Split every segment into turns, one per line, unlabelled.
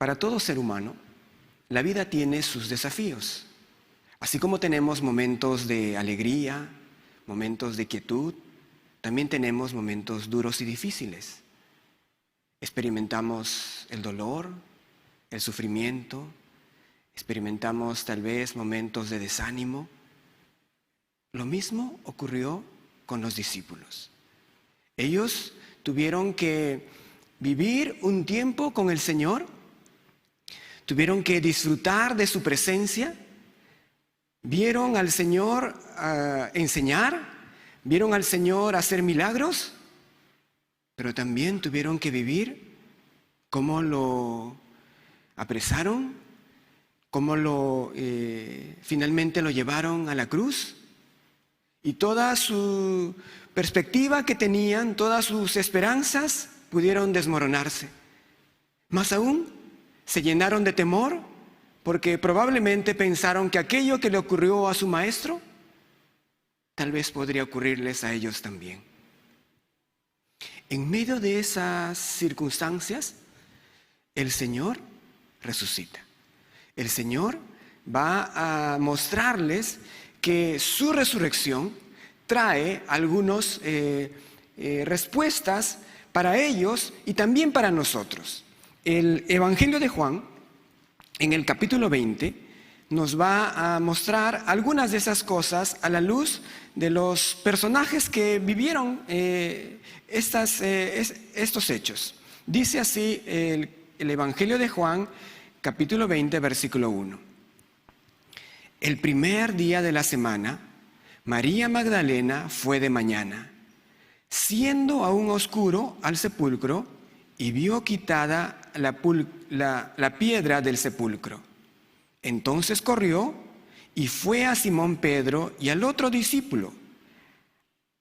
Para todo ser humano, la vida tiene sus desafíos. Así como tenemos momentos de alegría, momentos de quietud, también tenemos momentos duros y difíciles. Experimentamos el dolor, el sufrimiento, experimentamos tal vez momentos de desánimo. Lo mismo ocurrió con los discípulos. Ellos tuvieron que vivir un tiempo con el Señor, tuvieron que disfrutar de su presencia, vieron al Señor enseñar, vieron al Señor hacer milagros, pero también tuvieron que vivir cómo lo apresaron, cómo finalmente lo llevaron a la cruz. Y toda su perspectiva que tenían, todas sus esperanzas pudieron desmoronarse. Más aún, se llenaron de temor porque probablemente pensaron que aquello que le ocurrió a su maestro tal vez podría ocurrirles a ellos también. En medio de esas circunstancias, el Señor resucita. El Señor va a mostrarles que su resurrección trae algunas respuestas para ellos y también para nosotros. El Evangelio de Juan, en el capítulo 20, nos va a mostrar algunas de esas cosas a la luz de los personajes que vivieron estos hechos. Dice así el Evangelio de Juan, capítulo 20, versículo 1. El primer día de la semana, María Magdalena fue de mañana, siendo aún oscuro, al sepulcro y vio quitada la piedra del sepulcro. Entonces corrió y fue a Simón Pedro y al otro discípulo,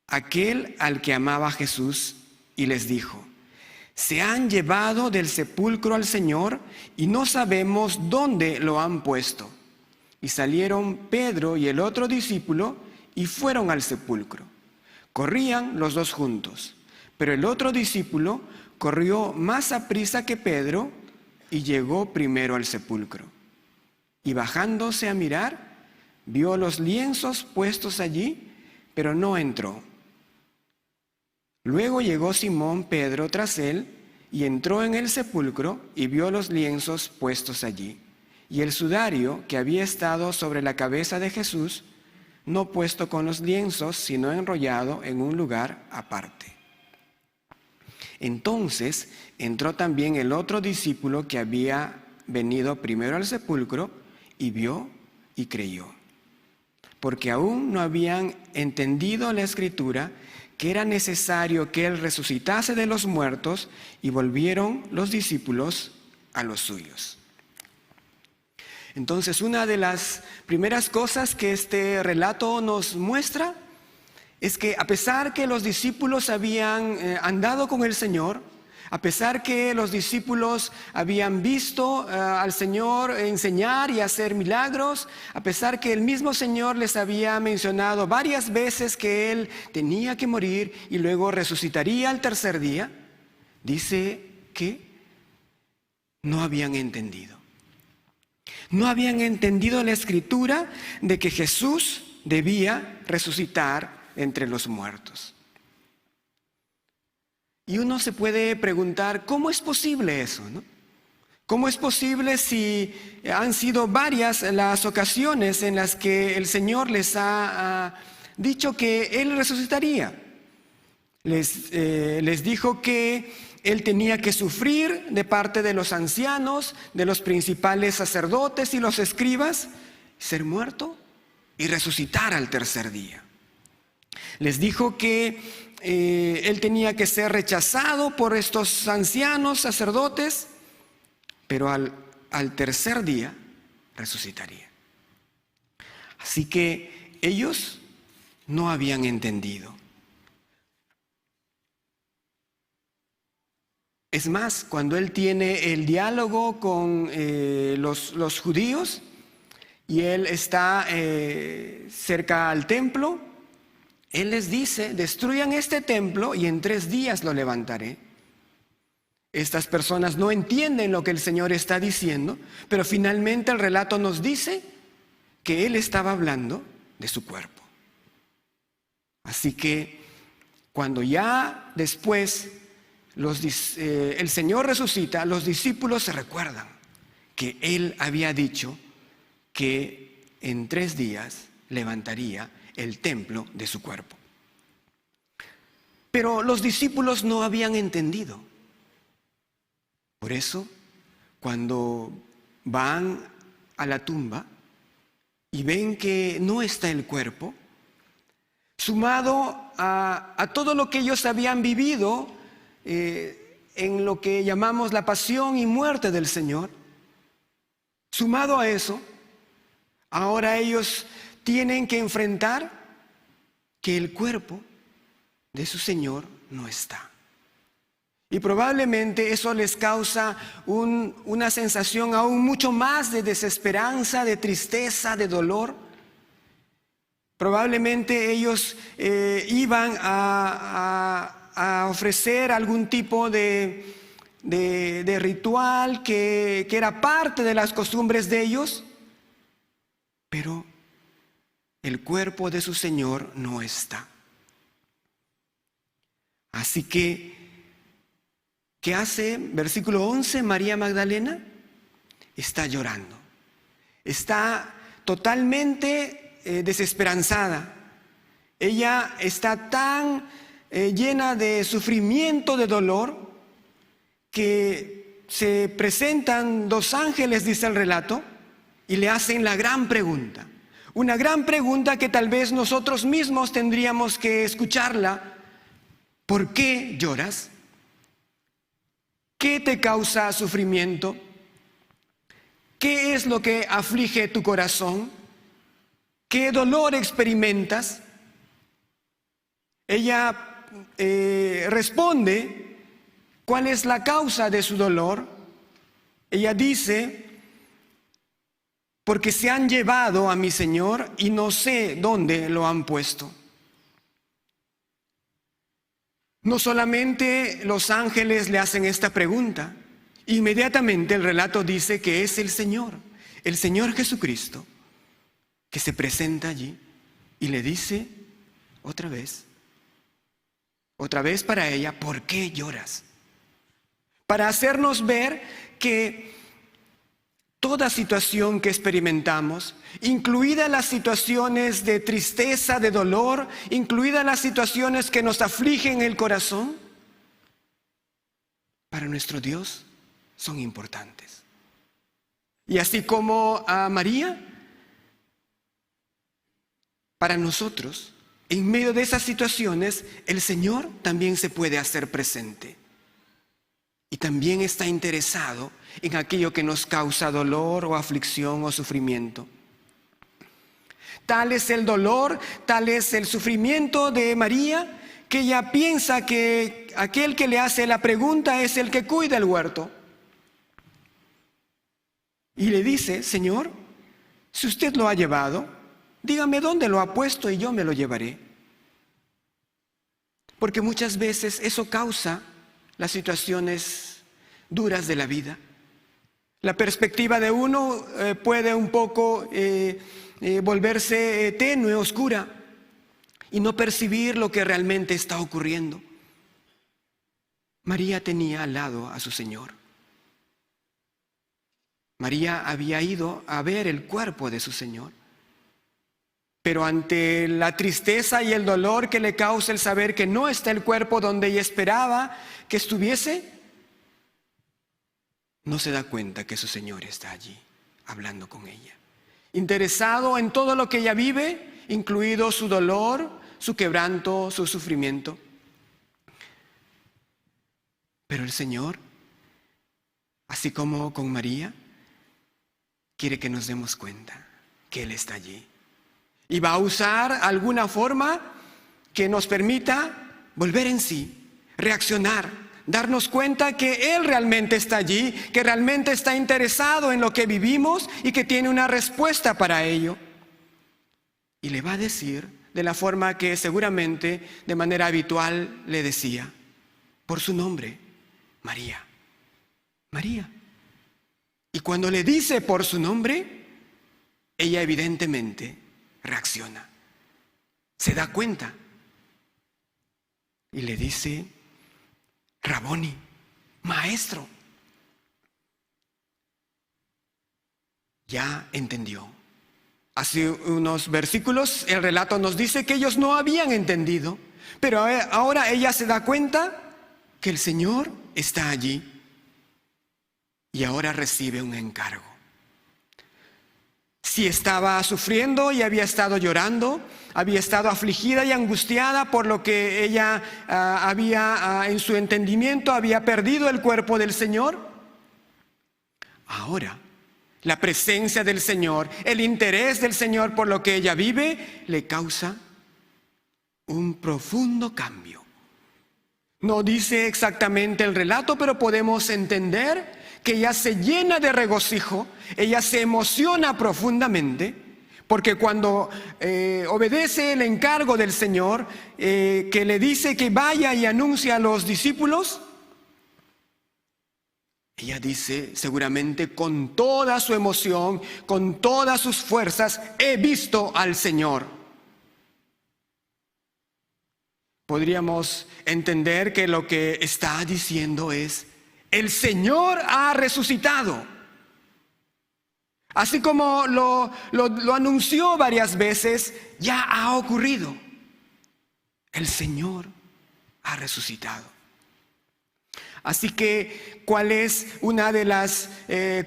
aquel al que amaba Jesús, y les dijo: se han llevado del sepulcro al Señor y no sabemos dónde lo han puesto. Y salieron Pedro y el otro discípulo y fueron al sepulcro. Corrían los dos juntos, pero el otro discípulo corrió más aprisa que Pedro y llegó primero al sepulcro. Y bajándose a mirar, vio los lienzos puestos allí, pero no entró. Luego llegó Simón Pedro tras él y entró en el sepulcro y vio los lienzos puestos allí, y el sudario que había estado sobre la cabeza de Jesús, no puesto con los lienzos, sino enrollado en un lugar aparte. Entonces entró también el otro discípulo que había venido primero al sepulcro y vio y creyó, porque aún no habían entendido la Escritura, que era necesario que Él resucitase de los muertos, y volvieron los discípulos a los suyos. Entonces, una de las primeras cosas que este relato nos muestra es que a pesar que los discípulos habían andado con el Señor, a pesar que los discípulos habían visto al Señor enseñar y hacer milagros, a pesar que el mismo Señor les había mencionado varias veces que Él tenía que morir y luego resucitaría al tercer día, dice que no habían entendido. No habían entendido la Escritura de que Jesús debía resucitar entre los muertos. Y uno se puede preguntar, ¿cómo es posible eso, no? ¿Cómo es posible si han sido varias las ocasiones en las que el Señor les ha dicho que Él resucitaría? Les dijo que Él tenía que sufrir de parte de los ancianos, de los principales sacerdotes y los escribas, ser muerto y resucitar al tercer día. Les dijo que Él tenía que ser rechazado por estos ancianos sacerdotes, pero al tercer día resucitaría. Así que ellos no habían entendido. Es más, cuando Él tiene el diálogo con los judíos y Él está cerca al templo, Él les dice: destruyan este templo y en 3 días lo levantaré. Estas personas no entienden lo que el Señor está diciendo, pero finalmente el relato nos dice que Él estaba hablando de su cuerpo. Así que cuando ya después el Señor resucita, los discípulos se recuerdan que Él había dicho que en 3 días levantaría el templo de su cuerpo. Pero los discípulos no habían entendido. Por eso, cuando van a la tumba y ven que no está el cuerpo, sumado a todo lo que ellos habían vivido en lo que llamamos la pasión y muerte del Señor, sumado a eso, ahora ellos tienen que enfrentar que el cuerpo de su Señor no está. Y probablemente eso les causa una sensación aún mucho más de desesperanza, de tristeza, de dolor. Probablemente ellos iban a ofrecer algún tipo de ritual que era parte de las costumbres de ellos, pero el cuerpo de su Señor no está. Así que, ¿qué hace? Versículo 11, María Magdalena está llorando. Está totalmente desesperanzada. Ella está tan llena de sufrimiento, de dolor, que se presentan 2 ángeles, dice el relato, y le hacen la gran pregunta. Una gran pregunta que tal vez nosotros mismos tendríamos que escucharla. ¿Por qué lloras? ¿Qué te causa sufrimiento? ¿Qué es lo que aflige tu corazón? ¿Qué dolor experimentas? Ella responde cuál es la causa de su dolor. Ella dice: porque se han llevado a mi Señor y no sé dónde lo han puesto. No solamente los ángeles le hacen esta pregunta, inmediatamente el relato dice que es el Señor Jesucristo, que se presenta allí y le dice otra vez para ella: ¿por qué lloras? Para hacernos ver que toda situación que experimentamos, incluidas las situaciones de tristeza, de dolor, incluidas las situaciones que nos afligen el corazón, para nuestro Dios son importantes. Y así como a María, para nosotros, en medio de esas situaciones, el Señor también se puede hacer presente. Y también está interesado en aquello que nos causa dolor o aflicción o sufrimiento. Tal es el dolor, tal es el sufrimiento de María, que ella piensa que aquel que le hace la pregunta es el que cuida el huerto. Y le dice: Señor, si usted lo ha llevado, dígame dónde lo ha puesto y yo me lo llevaré. Porque muchas veces eso causa las situaciones duras de la vida. La perspectiva de uno puede un poco volverse tenue, oscura, y no percibir lo que realmente está ocurriendo. María tenía al lado a su Señor. María había ido a ver el cuerpo de su Señor. Pero ante la tristeza y el dolor que le causa el saber que no está el cuerpo donde ella esperaba que estuviese, no se da cuenta que su Señor está allí, hablando con ella, interesado en todo lo que ella vive, incluido su dolor, su quebranto, su sufrimiento. Pero el Señor, así como con María, quiere que nos demos cuenta que Él está allí. Y va a usar alguna forma que nos permita volver en sí, reaccionar, darnos cuenta que Él realmente está allí, que realmente está interesado en lo que vivimos y que tiene una respuesta para ello. Y le va a decir de la forma que seguramente de manera habitual le decía, por su nombre: María. María. Y cuando le dice por su nombre, ella evidentemente reacciona. Se da cuenta. Y le dice, Raboni, maestro. Ya entendió. Hace unos versículos el relato nos dice que ellos no habían entendido, pero ahora ella se da cuenta que el Señor está allí y ahora recibe un encargo. Si estaba sufriendo y había estado llorando, había estado afligida y angustiada por lo que ella en su entendimiento había perdido el cuerpo del Señor, ahora la presencia del Señor, el interés del Señor por lo que ella vive, le causa un profundo cambio. No dice exactamente el relato, pero podemos entender que ella se llena de regocijo, ella se emociona profundamente, porque cuando obedece el encargo del Señor, que le dice que vaya y anuncie a los discípulos, ella dice seguramente con toda su emoción, con todas sus fuerzas, he visto al Señor. Podríamos entender que lo que está diciendo es, el Señor ha resucitado. Así como lo anunció varias veces, ya ha ocurrido. El Señor ha resucitado. Así que, ¿cuál es una de las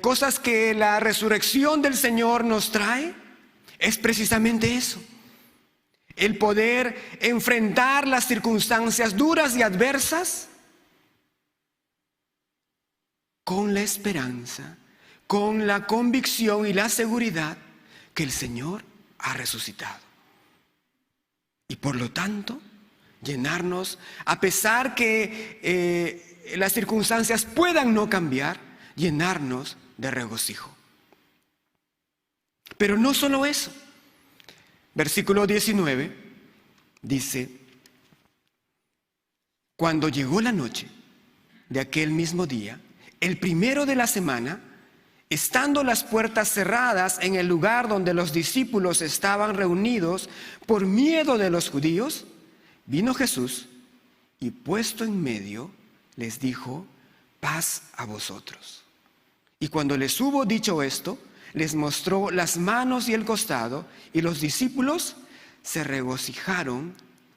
cosas que la resurrección del Señor nos trae? Es precisamente eso. El poder enfrentar las circunstancias duras y adversas con la esperanza, con la convicción y la seguridad que el Señor ha resucitado. Y por lo tanto, llenarnos, a pesar que las circunstancias puedan no cambiar, llenarnos de regocijo. Pero no solo eso. Versículo 19 dice, cuando llegó la noche de aquel mismo día, el primero de la semana, estando las puertas cerradas en el lugar donde los discípulos estaban reunidos por miedo de los judíos, vino Jesús y puesto en medio les dijo, paz a vosotros. Y cuando les hubo dicho esto, les mostró las manos y el costado, y los discípulos se regocijaron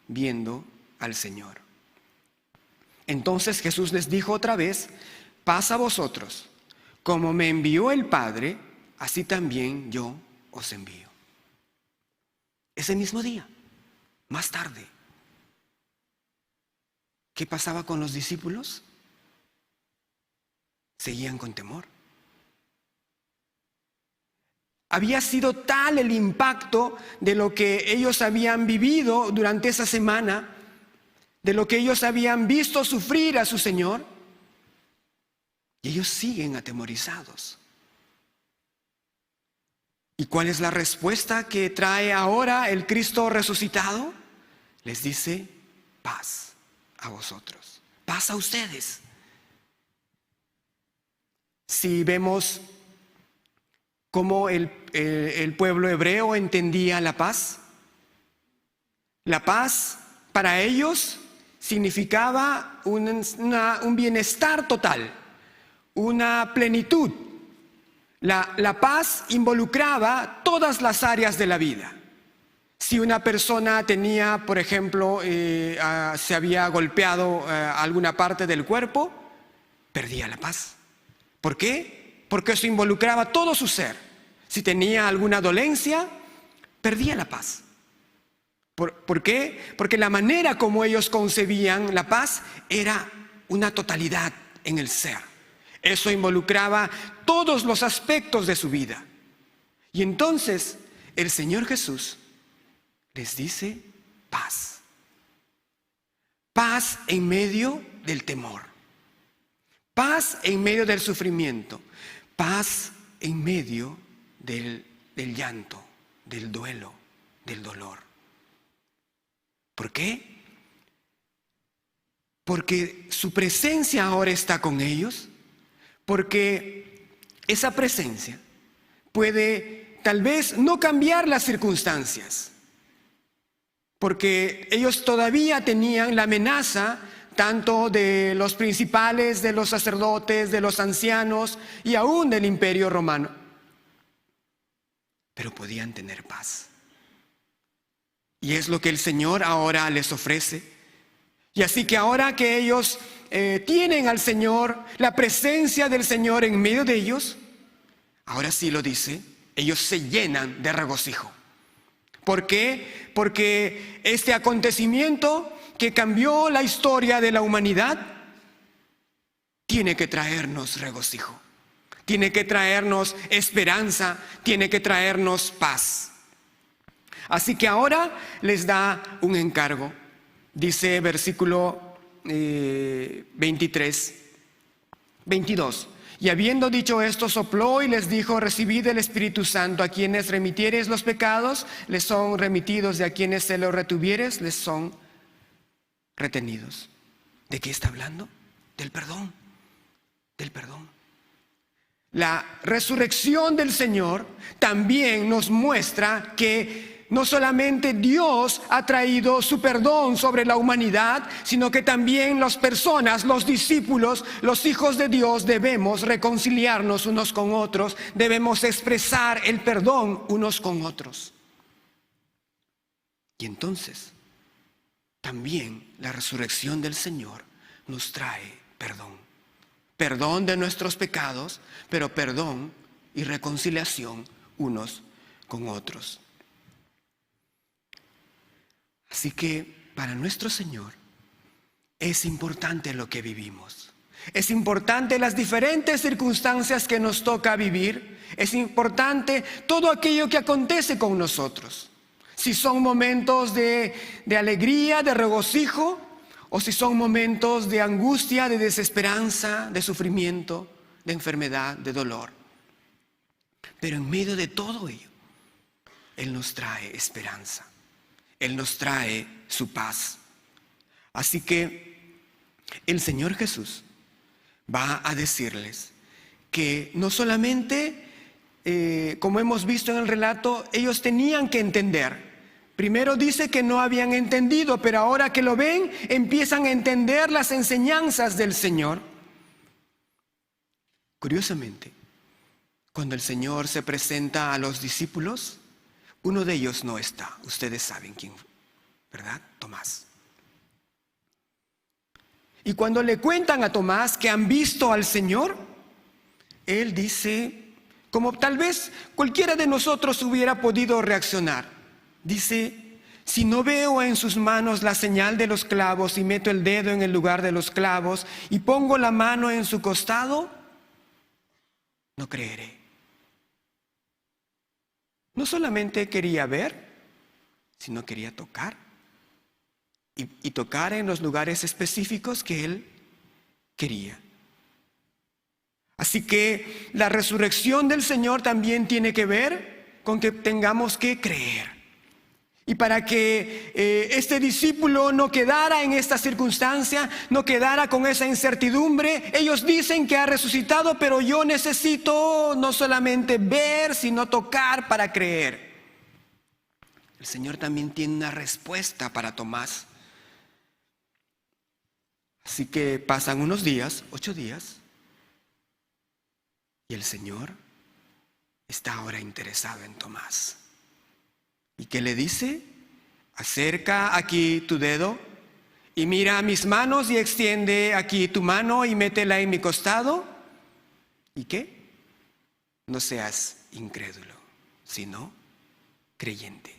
viendo al Señor. Entonces Jesús les dijo otra vez, paz a vosotros, como me envió el Padre, así también yo os envío. Ese mismo día, más tarde, ¿qué pasaba con los discípulos? Seguían con temor. Había sido tal el impacto de lo que ellos habían vivido durante esa semana, de lo que ellos habían visto sufrir a su Señor, y ellos siguen atemorizados. ¿Y cuál es la respuesta que trae ahora el Cristo resucitado? Les dice, paz a vosotros, paz a ustedes. Si vemos cómo el pueblo hebreo entendía la paz para ellos significaba un bienestar total, una plenitud. La paz involucraba todas las áreas de la vida. Si una persona tenía, por ejemplo, se había golpeado alguna parte del cuerpo, perdía la paz. ¿Por qué? Porque eso involucraba todo su ser. Si tenía alguna dolencia, perdía la paz. ¿Por qué? Porque la manera como ellos concebían la paz era una totalidad en el ser. Eso involucraba todos los aspectos de su vida. Y entonces el Señor Jesús les dice paz. Paz en medio del temor. Paz en medio del sufrimiento. Paz en medio del llanto, del duelo, del dolor. ¿Por qué? Porque su presencia ahora está con ellos. porque esa presencia puede tal vez no cambiar las circunstancias, porque ellos todavía tenían la amenaza tanto de los principales, de los sacerdotes, de los ancianos y aún del Imperio Romano. Pero podían tener paz. Y es lo que el Señor ahora les ofrece. Y así que ahora que ellos tienen al Señor, la presencia del Señor en medio de ellos, ahora sí lo dice, ellos se llenan de regocijo. ¿Por qué? Porque este acontecimiento que cambió la historia de la humanidad tiene que traernos regocijo, tiene que traernos esperanza, tiene que traernos paz. Así que ahora les da un encargo. Dice versículo 22. Y habiendo dicho esto, sopló y les dijo: recibid el Espíritu Santo. A quienes remitiereis los pecados, les son remitidos, y a quienes se los retuviereis, les son retenidos. ¿De qué está hablando? Del perdón. Del perdón. La resurrección del Señor también nos muestra que no solamente Dios ha traído su perdón sobre la humanidad, sino que también las personas, los discípulos, los hijos de Dios, debemos reconciliarnos unos con otros, debemos expresar el perdón unos con otros. Y entonces, también la resurrección del Señor nos trae perdón. Perdón de nuestros pecados, pero perdón y reconciliación unos con otros. Así que para nuestro Señor es importante lo que vivimos. Es importante las diferentes circunstancias que nos toca vivir. Es importante todo aquello que acontece con nosotros. Si son momentos de alegría, de regocijo, o si son momentos de angustia, de desesperanza, de sufrimiento, de enfermedad, de dolor. Pero en medio de todo ello, Él nos trae esperanza. Él nos trae su paz. Así que el Señor Jesús va a decirles que no solamente, como hemos visto en el relato, ellos tenían que entender. Primero dice que no habían entendido, pero ahora que lo ven, empiezan a entender las enseñanzas del Señor. Curiosamente, cuando el Señor se presenta a los discípulos, uno de ellos no está. Ustedes saben quién, ¿verdad? Tomás. Y cuando le cuentan a Tomás que han visto al Señor, él dice, como tal vez cualquiera de nosotros hubiera podido reaccionar. Dice: si no veo en sus manos la señal de los clavos y meto el dedo en el lugar de los clavos y pongo la mano en su costado, no creeré. No solamente quería ver, sino quería tocar. Y tocar en los lugares específicos que él quería. Así que la resurrección del Señor también tiene que ver con que tengamos que creer. Y para que este discípulo no quedara en esta circunstancia, no quedara con esa incertidumbre, ellos dicen que ha resucitado, pero yo necesito no solamente ver, sino tocar para creer. El Señor también tiene una respuesta para Tomás. Así que pasan unos días, 8 días, y el Señor está ahora interesado en Tomás. ¿Y qué le dice? Acerca aquí tu dedo y mira mis manos y extiende aquí tu mano y métela en mi costado. ¿Y qué? No seas incrédulo, sino creyente.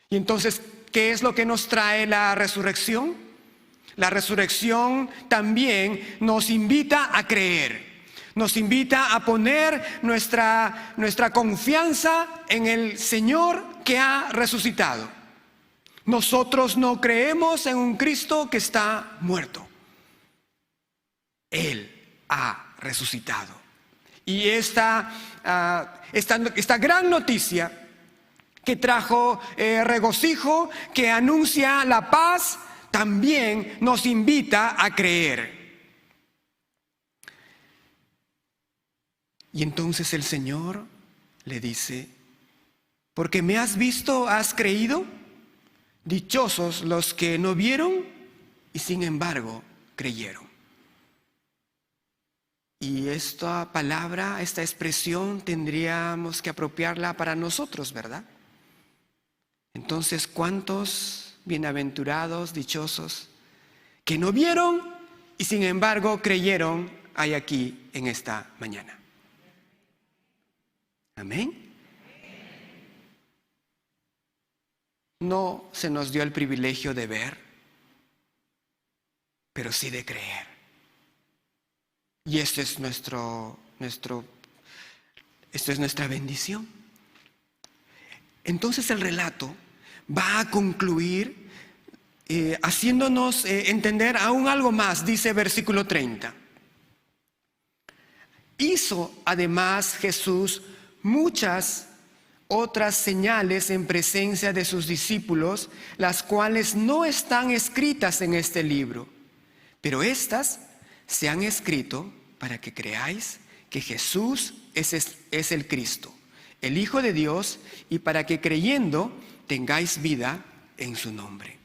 Y entonces, ¿qué es lo que nos trae la resurrección? La resurrección también nos invita a creer. Nos invita a poner nuestra confianza en el Señor que ha resucitado. Nosotros no creemos en un Cristo que está muerto. Él ha resucitado. Y esta gran noticia que trajo regocijo, que anuncia la paz, también nos invita a creer. Y entonces el Señor le dice: porque me has visto, has creído. Dichosos los que no vieron y sin embargo creyeron. Y esta palabra, esta expresión tendríamos que apropiarla para nosotros, ¿verdad? Entonces, ¿cuántos bienaventurados, dichosos, que no vieron y sin embargo creyeron hay aquí en esta mañana? Amén. No se nos dio el privilegio de ver, pero sí de creer. Y esto es nuestra bendición. Entonces el relato va a concluir haciéndonos entender aún algo más. Dice versículo 30. Hizo además Jesús muchas otras señales en presencia de sus discípulos, las cuales no están escritas en este libro, pero estas se han escrito para que creáis que Jesús es el Cristo, el Hijo de Dios, y para que creyendo tengáis vida en su nombre.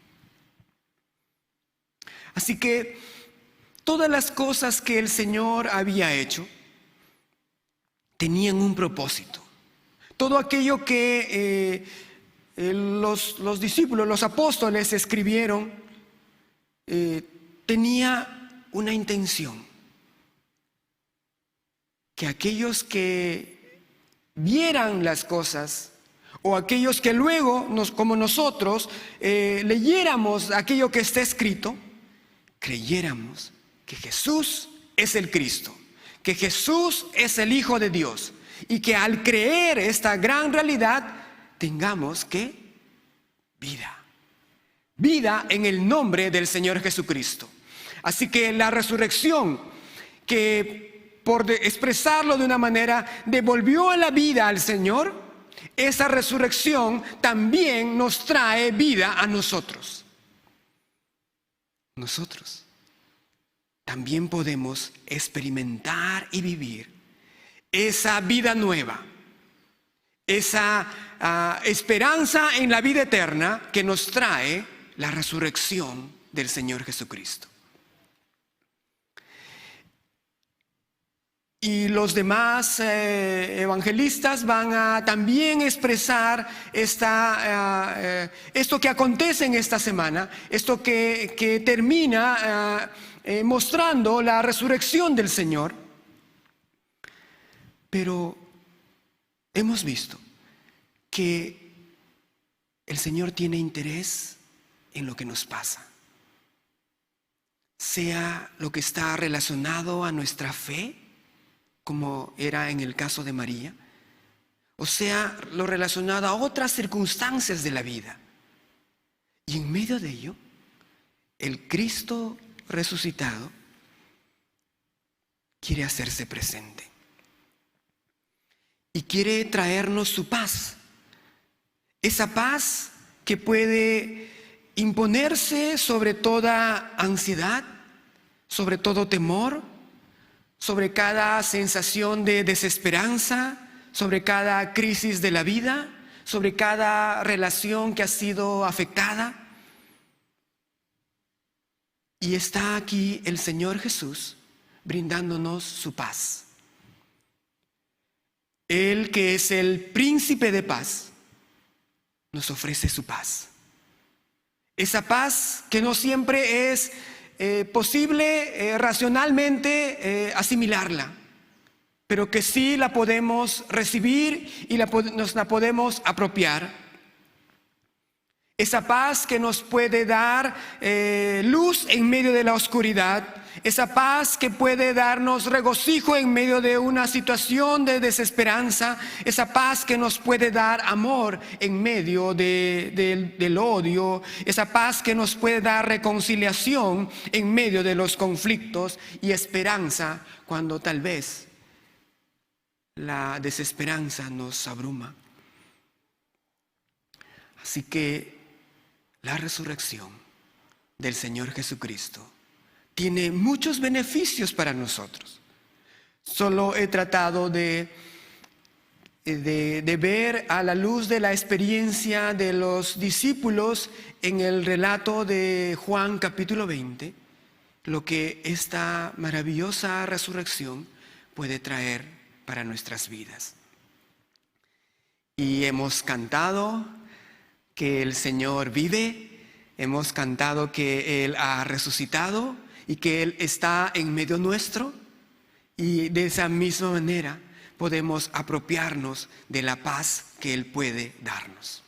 Así que todas las cosas que el Señor había hecho tenían un propósito. Todo aquello que los discípulos, los apóstoles escribieron, tenía una intención. Que aquellos que vieran las cosas, o aquellos que luego, como nosotros, leyéramos aquello que está escrito, creyéramos que Jesús es el Cristo, que Jesús es el Hijo de Dios. Y que al creer esta gran realidad tengamos que vida en el nombre del Señor Jesucristo. Así que la resurrección, que por expresarlo de una manera devolvió a la vida al Señor, esa resurrección también nos trae vida a nosotros. Nosotros también podemos experimentar y vivir esa vida nueva, esa esperanza en la vida eterna que nos trae la resurrección del Señor Jesucristo. Y los demás evangelistas van a también expresar esto que acontece en esta semana, esto que termina mostrando la resurrección del Señor. Pero hemos visto que el Señor tiene interés en lo que nos pasa, sea lo que está relacionado a nuestra fe, como era en el caso de María, o sea lo relacionado a otras circunstancias de la vida. Y en medio de ello, el Cristo resucitado quiere hacerse presente. Y quiere traernos su paz. Esa paz que puede imponerse sobre toda ansiedad, sobre todo temor, sobre cada sensación de desesperanza, sobre cada crisis de la vida, sobre cada relación que ha sido afectada. Y está aquí el Señor Jesús brindándonos su paz. Él, que es el príncipe de paz, nos ofrece su paz. Esa paz que no siempre es posible racionalmente asimilarla, pero que sí la podemos recibir y nos la podemos apropiar. Esa paz que nos puede dar luz en medio de la oscuridad. Esa paz que puede darnos regocijo en medio de una situación de desesperanza. Esa paz que nos puede dar amor en medio del odio. Esa paz que nos puede dar reconciliación en medio de los conflictos. Y esperanza cuando tal vez la desesperanza nos abruma. Así que la resurrección del Señor Jesucristo tiene muchos beneficios para nosotros. Solo he tratado de ver a la luz de la experiencia de los discípulos en el relato de Juan capítulo 20, lo que esta maravillosa resurrección puede traer para nuestras vidas. Y hemos cantado que el Señor vive, hemos cantado que Él ha resucitado y que Él está en medio nuestro, y de esa misma manera podemos apropiarnos de la paz que Él puede darnos.